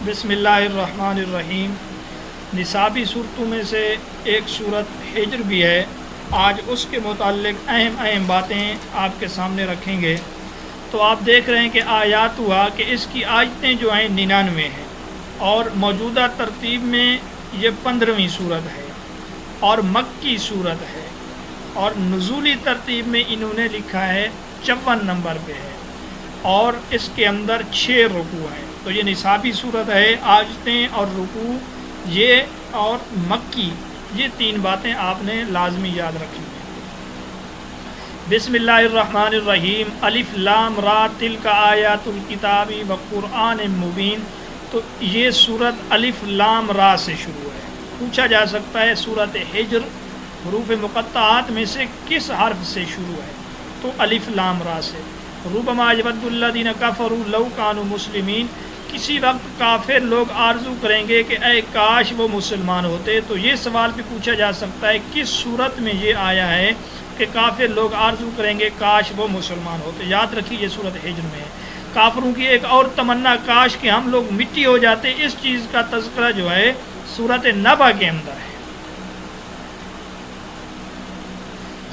بسم اللہ الرحمن الرحیم۔ نصابی صورتوں میں سے ایک صورت ہجر بھی ہے۔ آج اس کے متعلق اہم باتیں آپ کے سامنے رکھیں گے۔ تو آپ دیکھ رہے ہیں کہ آیات ہوا کہ اس کی آیتیں جو ہیں 99 ہیں، اور موجودہ ترتیب میں یہ 15ویں صورت ہے اور مکی صورت ہے، اور نزولی ترتیب میں انہوں نے لکھا ہے 54 نمبر پہ ہے، اور اس کے اندر 6 رکوع ہیں۔ تو یہ نصابی صورت ہے۔ آیتیں اور رکوع یہ اور مکی، یہ 3 باتیں آپ نے لازمی یاد رکھنی ہیں۔ بسم اللہ الرحمن الرحیم۔ الف لام را تلک آیات الکتاب و قرآن مبین۔ تو یہ صورت الف لام را سے شروع ہے۔ پوچھا جا سکتا ہے صورت ہجر حروف مقطعات میں سے کس حرف سے شروع ہے؟ تو الف لام را سے۔ ربما یود الذین کفروا لو کانوا مسلمین۔ کسی وقت کافر لوگ آرزو کریں گے کہ اے کاش وہ مسلمان ہوتے۔ تو یہ سوال بھی پوچھا جا سکتا ہے کس صورت میں یہ آیا ہے کہ کافر لوگ آرزو کریں گے کاش وہ مسلمان ہوتے۔ یاد رکھیے یہ صورت ہجر میں ہے۔ کافروں کی ایک اور تمنا، کاش کہ ہم لوگ مٹی ہو جاتے، اس چیز کا تذکرہ جو ہے صورت نبا کے اندر ہے۔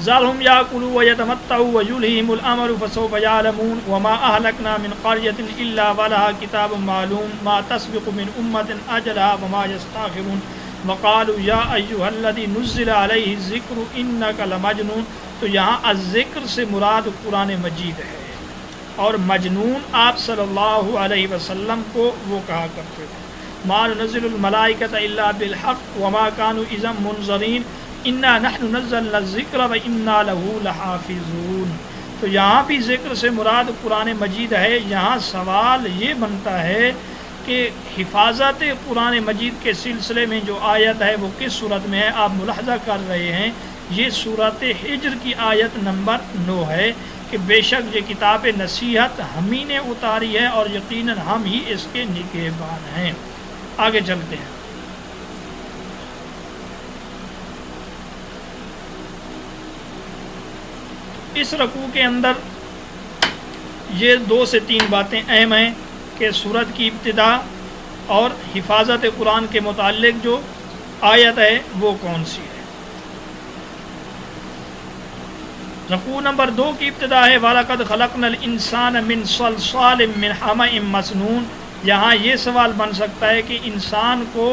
ذَرْهُمْ يَأْكُلُوا وَيَتَمَتَّعُوا وَيُلْهِهِمُ الْأَمَلُ فَسَوْفَ يَعْلَمُونَ وَمَا أَهْلَكْنَا مِنْ قَرْيَةٍ إِلَّا وَلَهَا كِتَابٌ مَّعْلُومٌ مَا تَسْبِقُ مِنْ أُمَّةٍ أَجَلَهَا وَمَا يَسْتَأْخِرُونَ وَقَالُوا يَا أَيُّهَا الَّذِي نُزِّلَ عَلَيْهِ الذِّكْرُ إِنَّكَ لَمَجْنُونٌ۔ تو یہاں الذکر سے مراد قرآن مجید ہے، اور مجنون آپ صلی اللہ علیہ وسلم کو وہ کہا کرتے تھے۔ مَا نُنَزِّلُ الْمَلَائِكَةَ إِلَّا بِالْحَقِّ وَمَا كَانُوا إِذًا مُنظَرِينَ اِنَّا نَحْنُ نَزَّلْنَا الذِّكْرَ وَإِنَّا لَهُ لَحَافِظُونَ۔ تو یہاں بھی ذکر سے مراد قرآن مجید ہے۔ یہاں سوال یہ بنتا ہے کہ حفاظت قرآن مجید کے سلسلے میں جو آیت ہے وہ کس صورت میں ہے؟ آپ ملاحظہ کر رہے ہیں یہ صورت ہجر کی آیت نمبر 9 ہے کہ بے شک یہ کتاب نصیحت ہم ہی نے اتاری ہے اور یقیناً ہم ہی اس کے نگہبان ہیں۔ آگے چلتے ہیں۔ اس رکوع کے اندر یہ 2 سے 3 باتیں اہم ہیں کہ سورت کی ابتدا اور حفاظت قرآن کے متعلق جو آیت ہے وہ کون سی ہے۔ رکوع نمبر 2 کی ابتدا ہے وَلَقَدْ خَلَقْنَا الْإِنسَانَ مِنْ صَلْصَالٍ مِّنْ حَمَإٍ مَّسْنُونٍ۔ یہاں یہ سوال بن سکتا ہے کہ انسان کو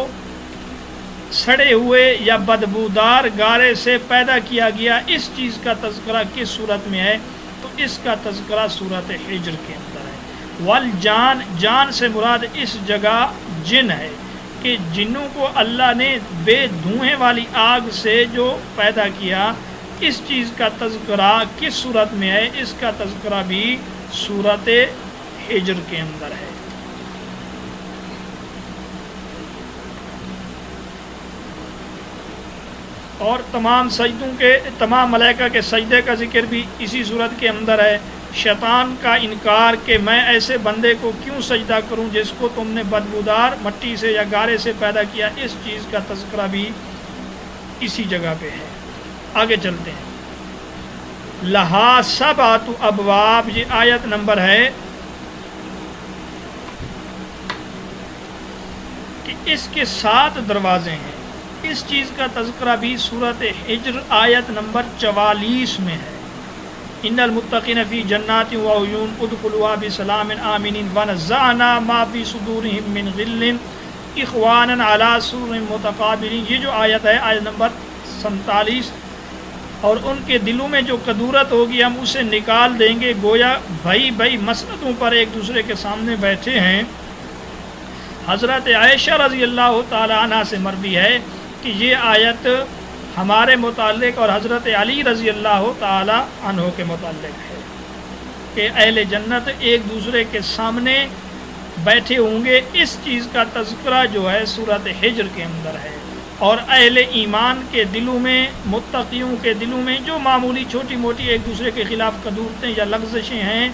سڑے ہوئے یا بدبودار گارے سے پیدا کیا گیا، اس چیز کا تذکرہ کس صورت میں ہے؟ تو اس کا تذکرہ صورت ہجر کے اندر ہے۔ والجان، جان سے مراد اس جگہ جن ہے کہ جنوں کو اللہ نے بے دھوئیں والی آگ سے جو پیدا کیا، اس چیز کا تذکرہ کس صورت میں ہے؟ اس کا تذکرہ بھی صورت ہجر کے اندر ہے۔ اور تمام ملائکہ کے سجدے کا ذکر بھی اسی صورت کے اندر ہے۔ شیطان کا انکار کہ میں ایسے بندے کو کیوں سجدہ کروں جس کو تم نے بدبودار مٹی سے یا گارے سے پیدا کیا، اس چیز کا تذکرہ بھی اسی جگہ پہ ہے۔ آگے چلتے ہیں۔ لہا سبعۃ ابواب، یہ آیت نمبر ہے کہ اس کے 7 دروازے ہیں۔ اس چیز کا تذکرہ بھی صورت ہجر آیت نمبر 44 میں ہے۔ ان المتقین فی جنات و عیون ادخلوها بسلام آمنین ونزعنا ما فی صدورہم من غل اخوانا علی سرر متقابلین۔ یہ جو آیت ہے آیت نمبر 47، اور ان کے دلوں میں جو کدورت ہوگی ہم اسے نکال دیں گے، گویا بھائی مسندوں پر ایک دوسرے کے سامنے بیٹھے ہیں۔ حضرت عائشہ رضی اللہ تعالی عنہ سے مروی ہے کہ یہ آیت ہمارے متعلق اور حضرت علی رضی اللہ تعالی عنہ کے متعلق ہے کہ اہل جنت ایک دوسرے کے سامنے بیٹھے ہوں گے۔ اس چیز کا تذکرہ جو ہے صورت ہجر کے اندر ہے، اور اہل ایمان کے دلوں میں، متقیوں کے دلوں میں جو معمولی چھوٹی موٹی ایک دوسرے کے خلاف کدورتیں یا لغزشیں ہیں،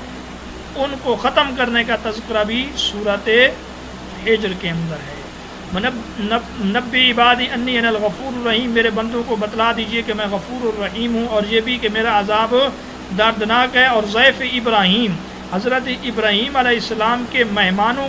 ان کو ختم کرنے کا تذکرہ بھی صورت ہجر کے اندر ہے۔ نبی عبادی انی انا الغفور الرحیم، میرے بندوں کو بتلا دیجئے کہ میں غفور الرحیم ہوں، اور یہ بھی کہ میرا عذاب دردناک ہے۔ اور ضیف ابراہیم، حضرت ابراہیم علیہ السلام کے مہمانوں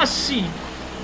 80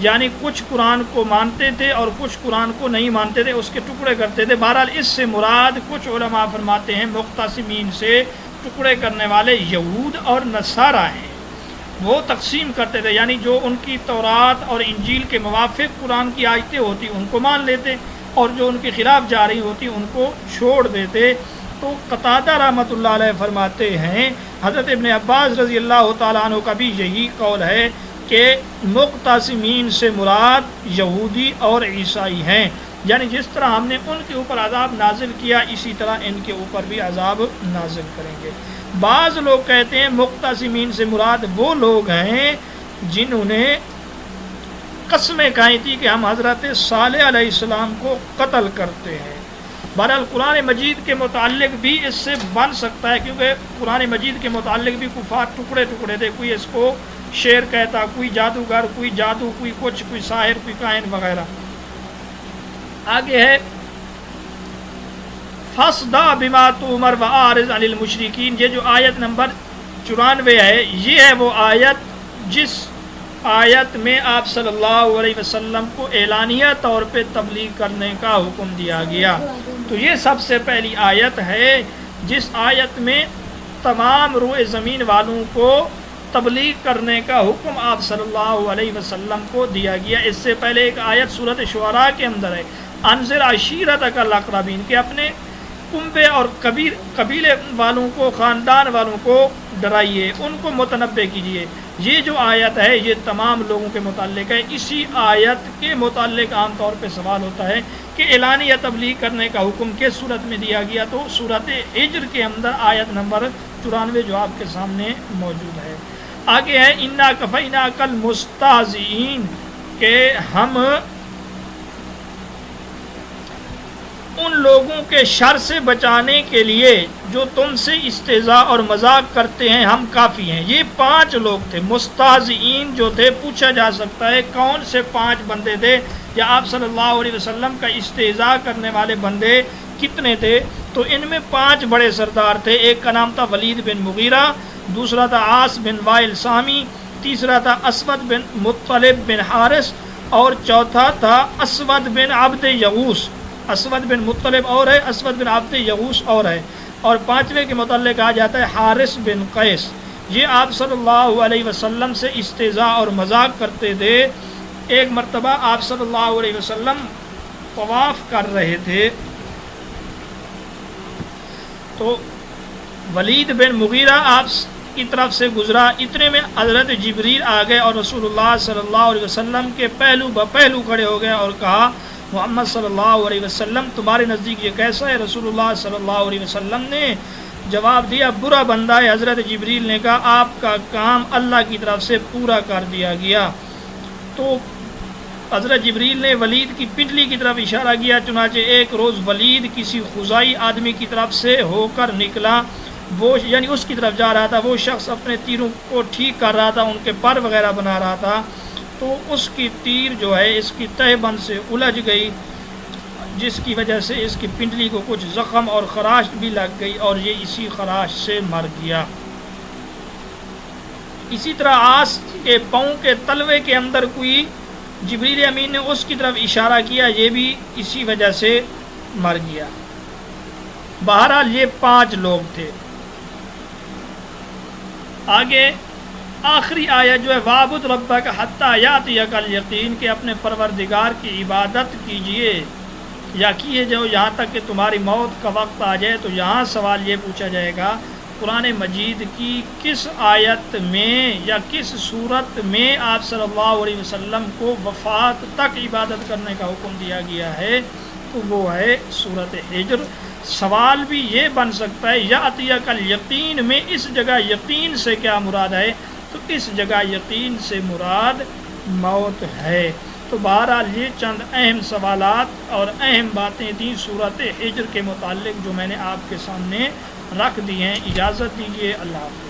یعنی کچھ قرآن کو مانتے تھے اور کچھ قرآن کو نہیں مانتے تھے، اس کے ٹکڑے کرتے تھے۔ بہرحال اس سے مراد کچھ علماء فرماتے ہیں مختصمین سے ٹکڑے کرنے والے یہود اور نصارہ ہیں، وہ تقسیم کرتے تھے، یعنی جو ان کی تورات اور انجیل کے موافق قرآن کی آیتیں ہوتی ان کو مان لیتے اور جو ان کے خلاف جا رہی ہوتی ان کو چھوڑ دیتے۔ تو قتادہ رحمۃ اللہ علیہ فرماتے ہیں حضرت ابن عباس رضی اللہ تعالیٰ عنہ کا بھی یہی قول ہے کہ مقتسمین سے مراد یہودی اور عیسائی ہیں، یعنی جس طرح ہم نے ان کے اوپر عذاب نازل کیا اسی طرح ان کے اوپر بھی عذاب نازل کریں گے۔ بعض لوگ کہتے ہیں مقتسمین سے مراد وہ لوگ ہیں جنہوں نے قسمیں کھائی تھی کہ ہم حضرت صالح علیہ السلام کو قتل کرتے ہیں۔ بہرحال قرآن مجید کے متعلق بھی اس سے بن سکتا ہے، کیونکہ قرآن مجید کے متعلق بھی کفار ٹکڑے ٹکڑے تھے، کوئی اس کو شعر کہتا، کوئی جادوگر، کوئی جادو، کوئی کچھ، کوئی ساحر، کوئی کاہن وغیرہ۔ آگے ہے فَاصْدَعْ بِمَا تُؤْمَرْ وَأَعْرِضْ عَنِ الْمُشْرِكِينَ۔ یہ جو آیت نمبر 94 ہے، یہ ہے وہ آیت جس آیت میں آپ صلی اللہ علیہ وسلم کو اعلانیہ طور پہ تبلیغ کرنے کا حکم دیا گیا۔ تو یہ سب سے پہلی آیت ہے جس آیت میں تمام روئے زمین والوں کو تبلیغ کرنے کا حکم آپ صلی اللہ علیہ وسلم کو دیا گیا۔ اس سے پہلے ایک آیت سورۃ شعراء کے اندر ہے، انذر عشیرتک الاقربین، کہ اپنے کنبے اور قبیلے والوں کو، خاندان والوں کو ڈرائیے، ان کو متنبع کیجیے۔ یہ جو آیت ہے یہ تمام لوگوں کے متعلق ہے۔ اسی آیت کے متعلق عام طور پہ سوال ہوتا ہے کہ اعلانیہ تبلیغ کرنے کا حکم کس صورت میں دیا گیا، تو سورۃ حجر کے اندر آیت نمبر 94 جو آپ کے سامنے موجود ہے۔ آگے ہے انا کفیناک المستہزئین، کہ ہم ان لوگوں کے شر سے بچانے کے لیے جو تم سے استہزاء اور مذاق کرتے ہیں ہم کافی ہیں۔ یہ 5 لوگ تھے مستہزئین جو تھے۔ پوچھا جا سکتا ہے کون سے 5 بندے تھے، یا آپ صلی اللہ علیہ وسلم کا استہزاء کرنے والے بندے کتنے تھے؟ تو ان میں 5 بڑے سردار تھے۔ ایک کا نام تھا ولید بن مغیرہ، دوسرا تھا عاص بن وائل سامی، تیسرا تھا اسود بن مطلب بن حارث، اور چوتھا تھا اسود بن عبد یغوث۔ اسود بن مطلب اور ہے، اسود بن عبد یغوث اور ہے، اور 5ویں کے متعلق کہا جاتا ہے حارث بن قیس۔ یہ آپ صلی اللہ علیہ وسلم سے استہزاء اور مذاق کرتے تھے۔ ایک مرتبہ آپ صلی اللہ علیہ وسلم طواف کر رہے تھے تو ولید بن مغیرہ آپ کی طرف سے گزرا، اتنے میں حضرت جبریل آ گئے اور رسول اللہ صلی اللہ علیہ وسلم کے پہلو بپہلو کھڑے ہو گئے اور کہا محمد صلی اللہ علیہ وسلم تمہارے نزدیک یہ کیسا ہے؟ رسول اللہ صلی اللہ علیہ وسلم نے جواب دیا برا بندہ ہے۔ حضرت جبریل نے کہا آپ کا کام اللہ کی طرف سے پورا کر دیا گیا۔ تو حضرت جبریل نے ولید کی پنڈلی کی طرف اشارہ کیا، چنانچہ ایک روز ولید کسی خزائی آدمی کی طرف سے ہو کر نکلا، وہ یعنی اس کی طرف جا رہا تھا، وہ شخص اپنے تیروں کو ٹھیک کر رہا تھا، ان کے پر وغیرہ بنا رہا تھا، تو اس کی تیر جو ہے اس کی تہ بند سے الجھ گئی، جس کی وجہ سے اس کی پنڈلی کو کچھ زخم اور خراش بھی لگ گئی اور یہ اسی خراش سے مر گیا۔ اسی طرح آس کے پاؤں کے تلوے کے اندر کوئی جبریل امین نے اس کی طرف اشارہ کیا، یہ بھی اسی وجہ سے مر گیا۔ بہرحال یہ 5 لوگ تھے۔ آگے آخری آیت جو ہے وَاعْبُدْ رَبَّكَ حَتَّىٰ يَأْتِيَكَ الْيَقِينُ، کہ اپنے پروردگار کی عبادت کیجئے یا کیے جو یہاں تک کہ تمہاری موت کا وقت آ جائے۔ تو یہاں سوال یہ پوچھا جائے گا قرآن مجید کی کس آیت میں یا کس صورت میں آپ صلی اللہ علیہ وسلم کو وفات تک عبادت کرنے کا حکم دیا گیا ہے؟ تو وہ ہے سورۃ حجر۔ سوال بھی یہ بن سکتا ہے یأتیک الیقین میں اس جگہ یقین سے کیا مراد ہے؟ تو اس جگہ یقین سے مراد موت ہے۔ تو بہرحال یہ چند اہم سوالات اور اہم باتیں تھیں سورۃ حجر کے متعلق جو میں نے آپ کے سامنے رکھ دی ہیں۔ اجازت دیجیے، اللہ حافظ۔